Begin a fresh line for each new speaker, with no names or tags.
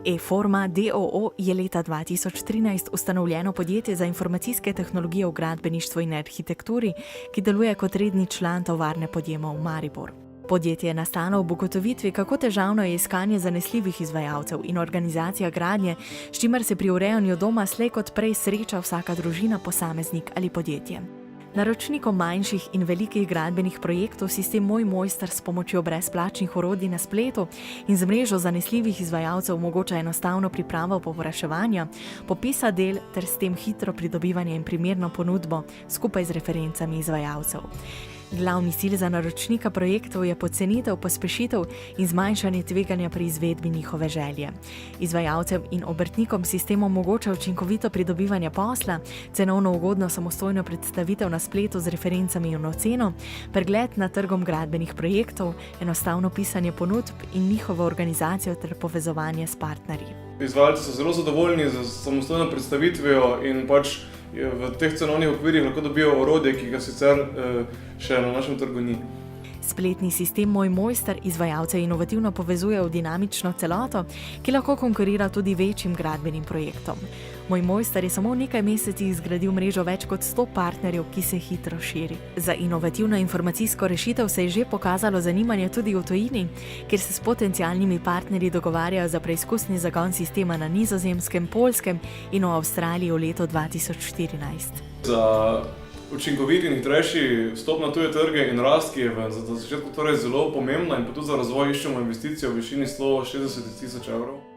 E-Forma d.o.o. je leta 2013 ustanovljeno podjetje za informacijske tehnologije v gradbeništvu in arhitekturi, ki deluje kot redni član tovarne podjemov Maribor. Podjetje je nastalo ob ugotovitvi, kako težavno je iskanje zanesljivih izvajalcev in organizacija gradnje, s čimer se pri urejanju doma slej kot prej sreča vsaka družina, posameznik ali podjetje. Naročnikom manjših in velikih gradbenih projektov sistem Moj mojster s pomočjo brezplačnih orodij na spletu in z mrežo zanesljivih izvajalcev omogoča enostavno pripravo povpraševanja, popisa del ter s tem hitro pridobivanje in primerno ponudbo skupaj z referencami izvajalcev. Glavni cilj za naročnika projektov je pocenitev, pospešitev in zmanjšanje tveganja pri izvedbi njihove želje. Izvajalcem in obrtnikom sistem omogoča učinkovito pridobivanje posla, cenovno ugodno samostojno predstavitev na spletu z referencami in oceno, pregled nad trgom gradbenih projektov, enostavno pisanje ponudb in njihovo organizacijo ter povezovanje s partnerji.
Izvajalci so zelo zadovoljni z samostojno predstavitvijo in v teh cenovnih okvirih lahko dobijo orodje, ki ga sicer še na našem trgu ni.
Spletni sistem Moj mojster izvajalce inovativno povezuje v dinamično celoto, ki lahko konkurira tudi večjim gradbenim projektom. Moj mojster je samo v nekaj mesecih zgradil mrežo več kot 100 partnerjev, ki se hitro širi. Za inovativno informacijsko rešitev se je že pokazalo zanimanje tudi v tujini, kjer se s potencialnimi partnerji dogovarjajo za preizkusni zagon sistema na Nizozemskem, Poljskem in v Avstraliji v letu 2014.
Za učinkovit in hitrejši vstop na tuje trge in rast, ki je za začetku zelo pomembna in pa tudi za razvoj iščemo investicijo v višini 160 000 evrov.